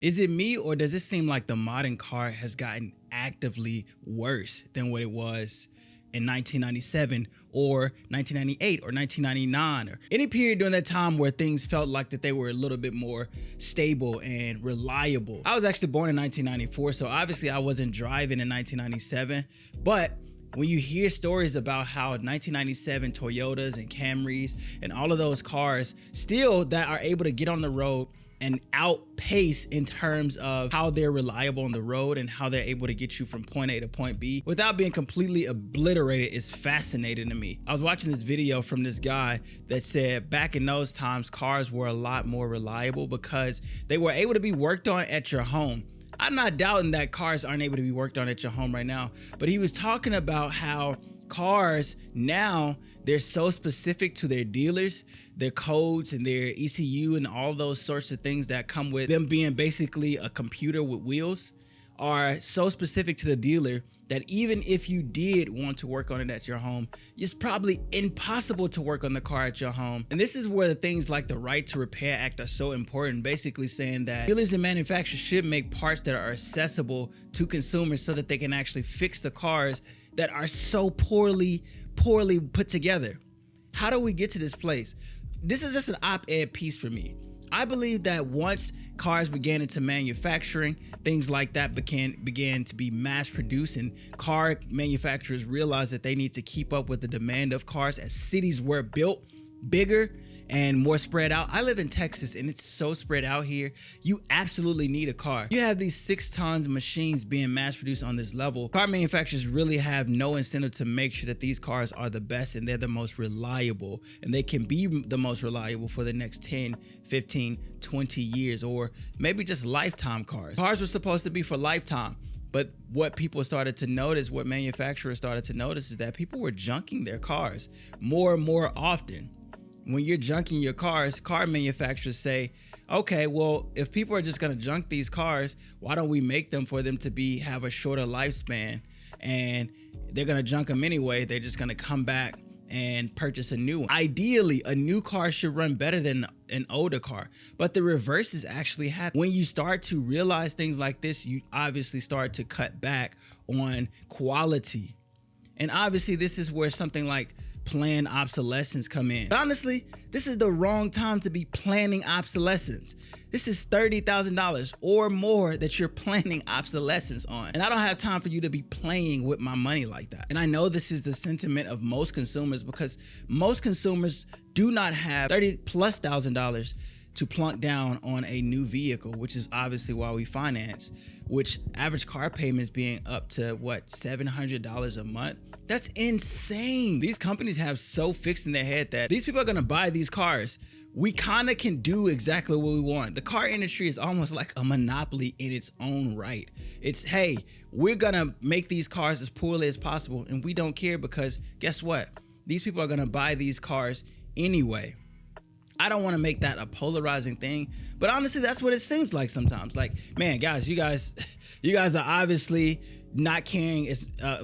Is it me, or does it seem like the modern car has gotten actively worse than what it was in 1997 or 1998 or 1999 or any period during that time where things felt like that they were a little bit more stable and reliable? I was actually born in 1994, so obviously I wasn't driving in 1997, but when you hear stories about how 1997 Toyotas and Camrys and all of those cars still that are able to get on the road and outpace in terms of how they're reliable on the road and how they're able to get you from point A to point B without being completely obliterated, is fascinating to me. I was watching this video from this guy that said back in those times, cars were a lot more reliable because they were able to be worked on at your home. I'm not doubting that cars aren't able to be worked on at your home right now, but he was talking about how cars now, they're so specific to their dealers, their codes and their ECU and all those sorts of things that come with them being basically a computer with wheels, are so specific to the dealer that even if you did want to work on it at your home, it's probably impossible to work on the car at your home. And this is where the things like the Right to Repair Act are so important, basically saying that dealers and manufacturers should make parts that are accessible to consumers so that they can actually fix the cars that are so poorly put together. How do we get to this place? This is just an op-ed piece for me. I believe that once cars began into manufacturing, things like that began to be mass produced, and car manufacturers realized that they need to keep up with the demand of cars as cities were built bigger and more spread out. I live in Texas and it's so spread out here. You absolutely need a car. You have these 6 tons machines being mass produced on this level. Car manufacturers really have no incentive to make sure that these cars are the best and they're the most reliable, and they can be the most reliable for the next 10, 15, 20 years, or maybe just lifetime cars. Cars were supposed to be for lifetime. But what people started to notice, what manufacturers started to notice, is that people were junking their cars more and more often. When you're junking your cars, car manufacturers say, okay, well, if people are just gonna junk these cars, why don't we make them for them to have a shorter lifespan? And they're gonna junk them anyway. They're just gonna come back and purchase a new one. Ideally, a new car should run better than an older car, but the reverse is actually happening. When you start to realize things like this, you obviously start to cut back on quality. And obviously this is where something like planned obsolescence come in. But honestly, this is the wrong time to be planning obsolescence. This is $30,000 or more that you're planning obsolescence on. And I don't have time for you to be playing with my money like that. And I know this is the sentiment of most consumers, because most consumers do not have $30,000+ to plunk down on a new vehicle, which is obviously why we finance, which average car payments being up to what, $700 a month. That's insane. These companies have so fixed in their head that these people are gonna buy these cars. We kind of can do exactly what we want. The car industry is almost like a monopoly in its own right. It's, hey, we're gonna make these cars as poorly as possible, and we don't care, because guess what? These people are gonna buy these cars anyway. I don't want to make that a polarizing thing, but honestly, that's what it seems like sometimes. Like, man, guys, you guys are obviously not caring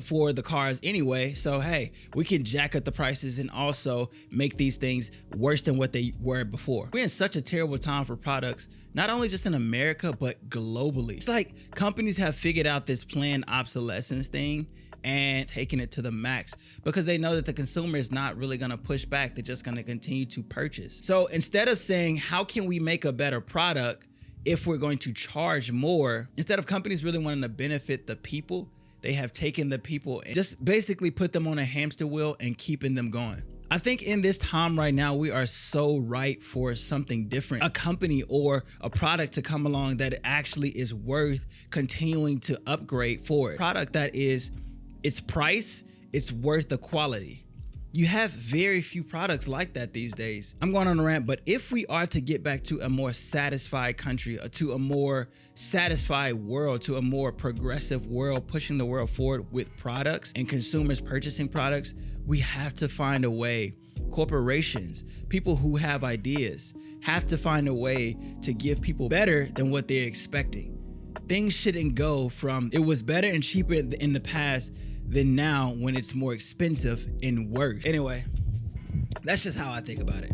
for the cars anyway. So, hey, we can jack up the prices and also make these things worse than what they were before. We're in such a terrible time for products, not only just in America, but globally. It's like companies have figured out this planned obsolescence thing and taking it to the max, because they know that the consumer is not really gonna push back. They're just gonna continue to purchase. So instead of saying, how can we make a better product if we're going to charge more, instead of companies really wanting to benefit the people, they have taken the people and just basically put them on a hamster wheel and keeping them going. I think in this time right now, we are so ripe for something different, a company or a product to come along that actually is worth continuing to upgrade for. A product that is its price, it's worth the quality. You have very few products like that these days. I'm going on a rant, but if we are to get back to a more satisfied country, or to a more satisfied world, to a more progressive world, pushing the world forward with products and consumers purchasing products, we have to find a way. Corporations, people who have ideas, have to find a way to give people better than what they're expecting. Things shouldn't go from it was better and cheaper in the past than now when it's more expensive and worse. Anyway, that's just how I think about it.